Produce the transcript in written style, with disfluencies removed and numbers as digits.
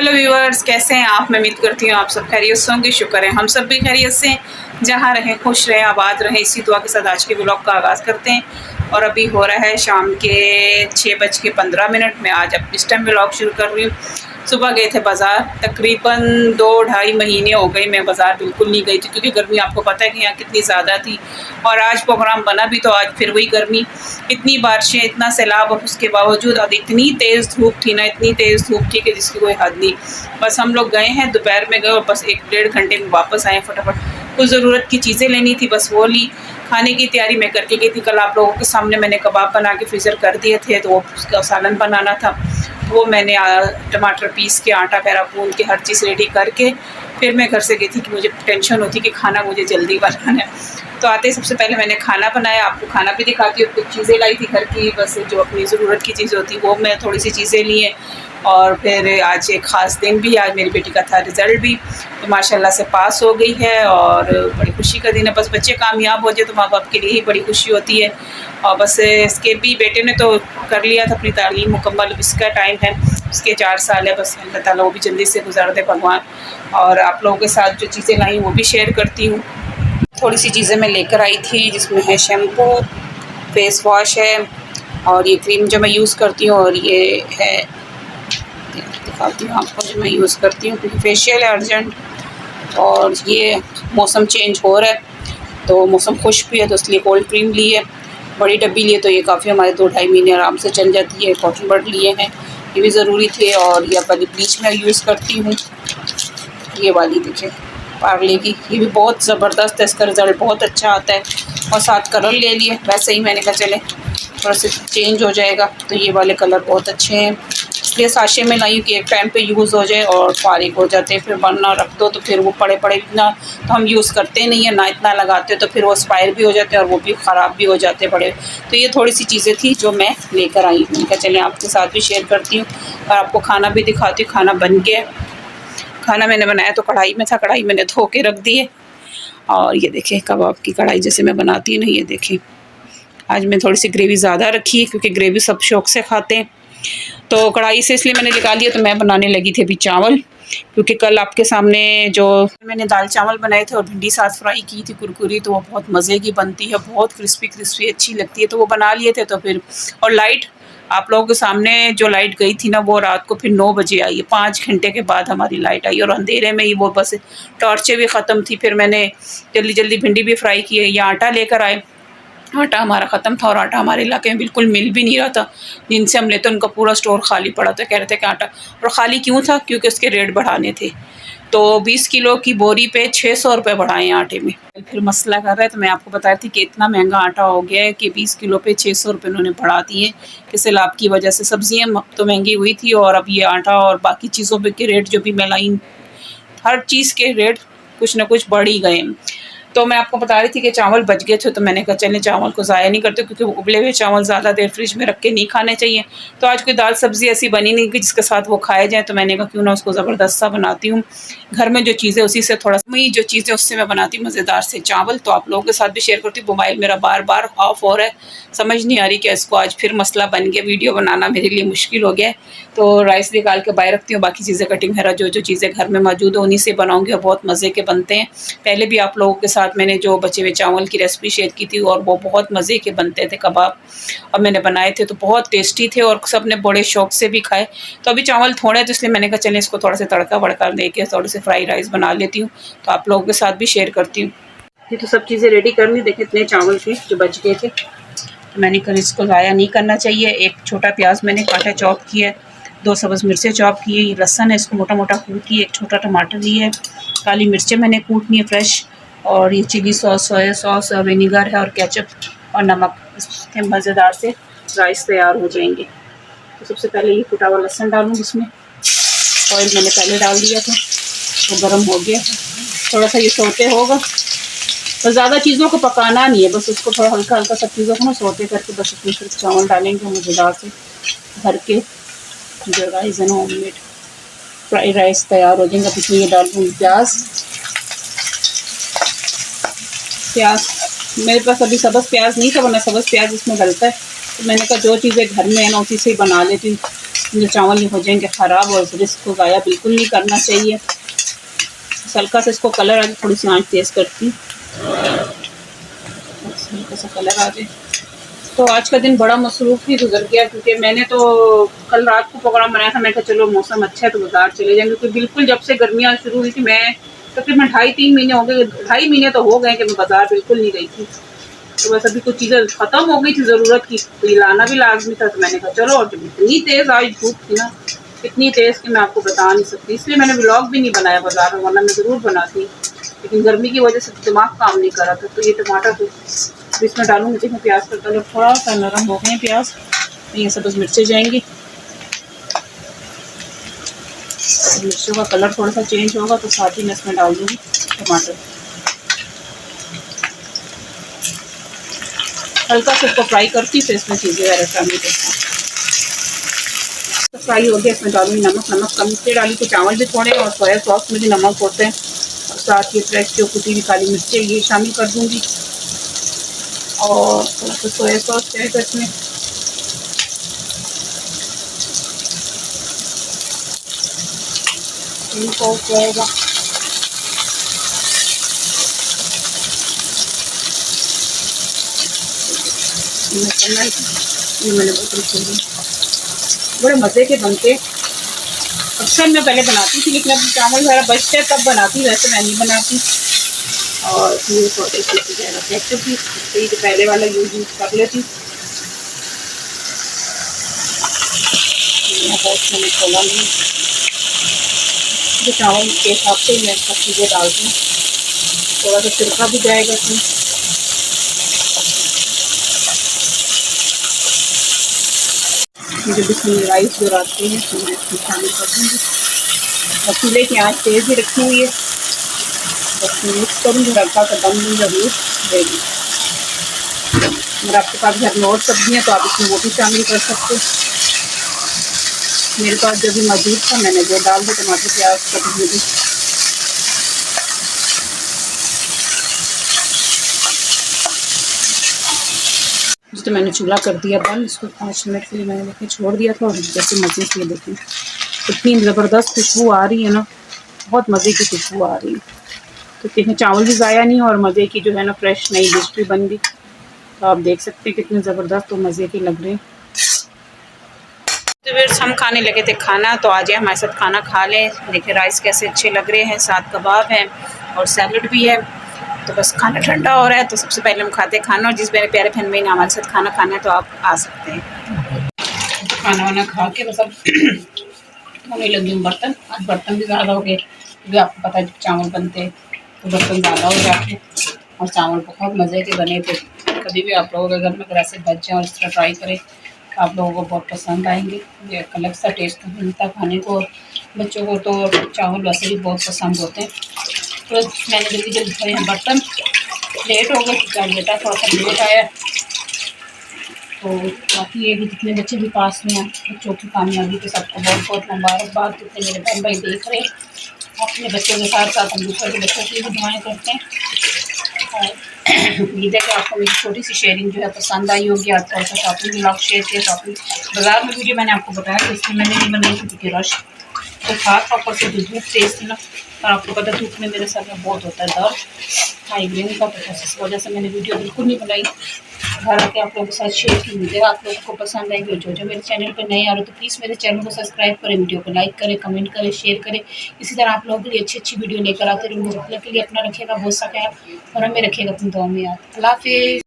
Hello viewers, कैसे हैं आप। मैं उम्मीद करती हूँ आप सब खैरियत से होंगे। शुक्र है हम सब भी खैरियत से हैं। जहाँ रहें खुश रहें, आबाद रहें, इसी दुआ के साथ आज के व्लॉग का आगाज़ करते हैं। और अभी हो रहा है शाम के 6:15। मैं आज अब इस टाइम व्लॉग शुरू कर रही हूँ। सुबह गए थे बाज़ार, तकरीबन 2-2.5 महीने हो गए मैं बाज़ार बिल्कुल नहीं गई थी, क्योंकि गर्मी आपको पता है कि यहाँ कितनी ज़्यादा थी। और आज प्रोग्राम बना भी तो आज फिर वही गर्मी, इतनी बारिशें, इतना सैलाब, और उसके बावजूद अब इतनी तेज़ धूप थी ना, इतनी तेज़ धूप थी कि जिसकी कोई हद नहीं। बस हम लोग गए हैं, दोपहर में गए और बस 1-1.5 घंटे में वापस आए फटाफट। कुछ ज़रूरत की चीज़ें लेनी थी, बस वो ली। खाने की तैयारी मैं करके गई थी। कल आप लोगों के सामने मैंने कबाब बना के फ्रीज़र कर दिए थे, तो वो उसका सालन बनाना था। वो मैंने टमाटर पीस के, आटा पैरा भून के, हर चीज़ रेडी करके फिर मैं घर से गई थी कि मुझे टेंशन होती कि खाना मुझे जल्दी बनाना है। तो आते ही सबसे पहले मैंने खाना बनाया। आपको खाना भी दिखाती हूँ। कुछ चीज़ें लाई थी घर की, बस जो अपनी ज़रूरत की चीज़ होती वो मैं थोड़ी सी चीज़ें ली हैं। और फिर आज एक ख़ास दिन भी, आज मेरी बेटी का था रिज़ल्ट भी, तो माशाल्लाह से पास हो गई है और बड़ी खुशी का दिन है। बस बच्चे कामयाब हो जाए तो माँ बाप के लिए ही बड़ी खुशी होती है। और बस इसके भी बेटे ने तो कर लिया था अपनी तालीम मुकम्मल, इसका टाइम है, उसके 4 साल है। बस अल्लाह ताला वो भी जल्दी से गुजार दे भगवान। और आप लोगों के साथ जो चीज़ें लाई वो भी शेयर करती हूँ। थोड़ी सी चीज़ें मैं लेकर आई थी, जिसमें है शैम्पू, फेस वॉश है, और ये क्रीम जो मैं यूज़ करती हूँ, और ये है, दिखाती हूँ आपको जो मैं यूज़ करती हूँ, क्योंकि फेशियल है अर्जेंट। और ये मौसम चेंज हो रहा है तो मौसम खुश्क भी है, तो इसलिए कोल्ड क्रीम ली है, बड़ी डब्बी लिए, तो ये काफ़ी हमारे 2-2.5 महीने आराम से चल जाती है। कॉटन बड लिए हैं, ये भी ज़रूरी थे। और ये वाली ब्लीच मैं यूज़ करती हूँ, ये वाली देखिए पार्ले की, ये भी बहुत ज़बरदस्त है, इसका रिज़ल्ट बहुत अच्छा आता है। और 7 कलर ले लिए, वैसे ही मैंने कहा चले थोड़ा सा चेंज हो जाएगा, तो ये वाले कलर बहुत अच्छे हैं, इसलिए साशे में लाई कि एक टाइम पे यूज़ हो जाए और फारिग हो जाते हैं। फिर बनना रख दो तो फिर वो पड़े पड़े इतना तो हम यूज़ करते नहीं है ना, इतना लगाते तो फिर वो एक्सपायर भी हो जाते हैं और वो भी ख़राब भी हो जाते बड़े। तो ये थोड़ी सी चीज़ें थी जो मैं लेकर आई हूँ, क्या चलें आपके साथ भी शेयर करती हूँ और आपको खाना भी दिखाती हूँ। खाना बन गया, खाना मैंने बनाया तो कढ़ाई में था, कढ़ाई मैंने धो के रख दी है। और ये देखिए कबाब की कढ़ाई जैसे मैं बनाती हूँ ना, ये देखिए आज मैं थोड़ी सी ग्रेवी ज़्यादा रखी है, क्योंकि ग्रेवी सब शौक़ से खाते हैं। तो कढ़ाई से इसलिए मैंने निकाल दिया। तो मैं बनाने लगी थी अभी चावल, क्योंकि कल आपके सामने जो मैंने दाल चावल बनाए थे और भिंडी साथ फ्राई की थी कुरकुरी, तो वो बहुत मज़े की बनती है, बहुत क्रिस्पी क्रिस्पी अच्छी लगती है, तो वो बना लिए थे। तो फिर और लाइट आप लोगों के सामने जो लाइट गई थी ना, वो रात को फिर 9 बजे आई है, 5 घंटे के बाद हमारी लाइट आई, और अंधेरे में ही वो बस टॉर्चें भी ख़त्म थी। फिर मैंने जल्दी जल्दी भिंडी भी फ्राई की है। ये आटा लेकर आए, आटा हमारा ख़त्म था और आटा हमारे इलाके में बिल्कुल मिल भी नहीं रहा था। जिनसे हम लेते उनका पूरा स्टोर खाली पड़ा था। कह रहे थे कि आटा, और ख़ाली क्यों था, क्योंकि उसके रेट बढ़ाने थे। तो 20 किलो की बोरी पे 600 रुपये बढ़ाए हैं आटे में। फिर मसला कर रहा है, तो मैं आपको बता रही थी कि इतना महंगा आटा हो गया है कि 20 किलो पे 600 रुपये उन्होंने बढ़ा दिए, कि सैलाब की वजह से। सब्जियाँ तो महंगी हुई थी, और अब ये आटा और बाकी चीज़ों पे के रेट जो भी मैं लाई, हर चीज़ के रेट कुछ ना कुछ बढ़ ही गए। तो मैं आपको बता रही थी कि चावल बच गए थे, तो मैंने कहा चलें चावल को ज़ाया नहीं करते, क्योंकि उबले हुए चावल ज़्यादा देर फ्रिज में रख के नहीं खाने चाहिए। तो आज कोई दाल सब्ज़ी ऐसी बनी नहीं कि जिसके साथ वो खाए जाए, तो मैंने कहा क्यों ना उसको ज़बरदस्त सा बनाती हूँ। घर में जो चीज़ें उसी से थोड़ा जो चीज़ें उससे मैं बनाती हूँ मज़ेदार से चावल, तो आप लोगों के साथ भी शेयर करती हूँ। मोबाइल मेरा बार बार ऑफ हो रहा है, समझ नहीं आ रही कि इसको आज फिर मसला बन गया, वीडियो बनाना मेरे लिए मुश्किल हो गया है। तो राइस निकाल के बाहर रखती हूँ, बाकी चीज़ें कटिंग वगैरह जो जो चीज़ें घर में मौजूद है उन्हीं से बनाऊँगी, और बहुत मज़े के बनते हैं। पहले भी आप लोगों के साथ मैंने जो बचे हुए चावल की रेसिपी शेयर की थी, और वो बहुत मज़े के बनते थे कबाब, और मैंने बनाए थे तो बहुत टेस्टी थे और सब ने बड़े शौक़ से भी खाए। तो अभी चावल थोड़े, तो इसलिए मैंने कहा चलें इसको थोड़ा सा तड़का वड़का दे के थोड़े से फ्राई राइस बना लेती हूँ, तो आप लोगों के साथ भी शेयर करती हूँ। ये तो सब चीज़ें रेडी करनी, देखिए इतने चावल थे जो बच गए थे, तो मैंने कहा इसको ज़ाया नहीं करना चाहिए। एक छोटा प्याज मैंने काटा चॉप किया है, 2 सब्ज़ मिर्चें चॉप की है, ये लहसुन है इसको मोटा मोटा कूट लिया, एक छोटा टमाटर लिया है, काली मिर्चें मैंने कूटनी है फ्रेश, और ये chilli sauce, soya sauce, vinegar है, और केचप और नमक। इसके मज़ेदार से राइस तैयार हो जाएंगे। तो सबसे पहले ये कुटा हुआ लहसुन डालूँगी इसमें, ऑयल मैंने पहले डाल दिया था, तो गर्म हो गया, थोड़ा सा ये सोते होगा। तो ज़्यादा चीज़ों को पकाना नहीं है, बस उसको थोड़ा हल्का हल्का सब चीज़ों को ना सोते करके बस उसमें फिर चावल डालेंगे मज़ेदार से भर के, जो राइस है ना होममेड फ्राइड राइस तैयार हो जाएंगे। इसमें ये डाल दूँगी प्याज। मेरे पास अभी सब्ज़ प्याज नहीं था, वरना सब्ज़ प्याज इसमें डलता है, तो मैंने कहा जो चीज़ें घर में है ना उसी से ही बना लेती हूँ। जो चावल ये हो जाएंगे ख़राब, और फिर इसको ज़ाया बिल्कुल नहीं करना चाहिए। हल्का सा इसको कलर आ जाए, थोड़ी सी आंच तेज़ करती, हल्का सा कलर आ जाए। तो आज का दिन बड़ा मसरूफ़ ही गुजर गया, क्योंकि मैंने तो कल रात को प्रोग्राम बनाया था। मैं कहा चलो मौसम अच्छा है तो बाज़ार चले जाएंगे, क्योंकि बिल्कुल जब से गर्मियाँ शुरू हुई थी, मैं तकरीबन 2.5-3 महीने हो गए, 2.5 महीने तो हो गए कि मैं बाज़ार बिल्कुल नहीं गई थी। तो बस अभी कुछ चीज़ें ख़त्म हो गई थी ज़रूरत की, तो ये लाना भी लाजमी था। तो मैंने कहा चलो, और जब इतनी तेज़ आज धूप थी ना, इतनी तेज़ कि मैं आपको बता नहीं सकती, इसलिए मैंने व्लॉग भी नहीं बनाया बाज़ार में, वरना मैं ज़रूर बनाती, लेकिन गर्मी की वजह से दिमाग काम नहीं कर रहा था। तो ये टमाटर तो इसमें डालूंगी, देखिए प्याज का कलर थोड़ा सा नरम हो गए प्याज, ये सब बस मिर्चें जाएंगी, मिर्चों का कलर थोड़ा सा चेंज होगा तो साथ ही मैं इसमें डाल दूँगी टमाटर। हल्का से इसको फ्राई करती, फिर इसमें चीज़ें वगैरह शामिल करती। तो फ्राई हो गया, इसमें डालूंगी नमक। नमक कम से डाली तो चावल भी थोड़े, और सोया सॉस में भी नमक होते हैं, और साथ ही फ्रेश जो कुटी हुई काली मिर्चें ये शामिल कर दूँगी, और थोड़ा सा सोया सॉस जाएगा इसमें। सॉस जाएगा, ये मैंने बोतल खोल दी। बड़े मज़े के बनते, अक्सर मैं पहले बनाती थी, लेकिन अब चावल वगैरह बचते तब बनाती, वैसे मैं नहीं बनाती। और ये थोड़े से केचप भी पहले वाला यूज कर लेती। मैंने खोला नहीं, जो चावल के हिसाब से मैं सब चीज़ें डालती हूँ, थोड़ा सा सिरका भी जाएगा इसमें। जो बिस्मिल्लाह राइस जो आते हैं तो मैं इसमें शामिल कर दूँगी, और चूल्हे की आँच तेज़ ही रखी हुई है, बस मिक्स करूँगी, हल्का सा दम दूँगी और रेडी। अगर आपके पास घर में और सब्जियाँ तो आप इसमें वो भी शामिल कर सकते हो। मेरे पास जो भी मौजूद था मैंने वो डाल दिया, टमाटर प्याज कटी हुई। तो मैंने चूल्हा कर दिया बंद, इसको 5 मिनट के लिए मैंने देखे छोड़ दिया था, और जैसे मज़े से देखें इतनी ज़बरदस्त खुशबू आ रही है ना, बहुत मज़े की खुशबू आ रही है। तो देखें चावल भी ज़ाया नहीं, और मज़े की जो है ना फ्रेश नई डिश भी बन गई। तो आप देख सकते हैं कितने ज़बरदस्त और मज़े के लग रहे हैं। तो फिर हम खाने लगे थे खाना, तो आ जाए हमारे साथ खाना खा लें। देखिए राइस कैसे अच्छे लग रहे हैं, साथ कबाब है और सैलड भी है। तो बस खाना ठंडा हो रहा है, तो सबसे पहले हम खाते हैं खाना, और जिस मेरे प्यारे बहन भाई ने हमारे साथ खाना खाना है तो आप आ सकते हैं। तो खाना वाना खा के बस अब धोने लगी हूँ बर्तन। आज बर्तन भी ज़्यादा हो गए, क्योंकि आपको पता है जब चावल बनते तो बर्तन ज़्यादा हो जाते हैं, और चावल बहुत मज़े के बने थे। कभी भी आप लोगों के घर में अगर ऐसे बच जाए और इस तरह ट्राई करें, आप लोगों को बहुत पसंद आएंगे। ये एक अलग सा टेस्ट मिलता है खाने को, और बच्चों को तो चावल वैसे भी बहुत पसंद होते हैं। तो मैंने जल्दी जल्दी धोए हैं बर्तन, लेट हो गए क्योंकि बेटा थोड़ा सा लेट आया। तो बाकी ये भी जितने बच्चे भी पास में हैं, बच्चों की कामयाबी के सबको बहुत बहुत मुबारकबाद। जितने मेरे बहन भाई देख रहे हैं, अपने बच्चों के साथ साथ हम दूसरे के बच्चों की भी दुआएँ करते हैं। और उम्मीद है कि आपको मेरी छोटी सी शेयरिंग जो है पसंद आई होगी। आज थोड़ा सा शॉपिंग ब्लॉग शेयर किया, शॉपिंग बाज़ार में वीडियो मैंने आपको बताया कि इसलिए मैंने नहीं बनाई थी, क्योंकि रश तो था, ऊपर से जो धूप तेज़ थी ना, और आपको पता धूप में मेरे सर में बहुत होता है दर्द, माइग्रेन का, तो इस वजह से मैंने वीडियो बिल्कुल नहीं बनाई। घर आके आप लोगों के साथ शेयर की, मुझे आप लोगों को पसंद आएगी। जो मेरे चैनल पर नए आ रहे हो तो प्लीज़ मेरे चैनल को सब्सक्राइब करें, वीडियो को लाइक करें, कमेंट करें, शेयर करें। इसी तरह आप लोगों के लिए अच्छी अच्छी वीडियो लेकर आते रहूँगी। के लिए अपना रखिएगा बहुत सा ख्याल, और हमें रखिएगा अपनी दुआ में याद। अल्लाह हाफ़िज़।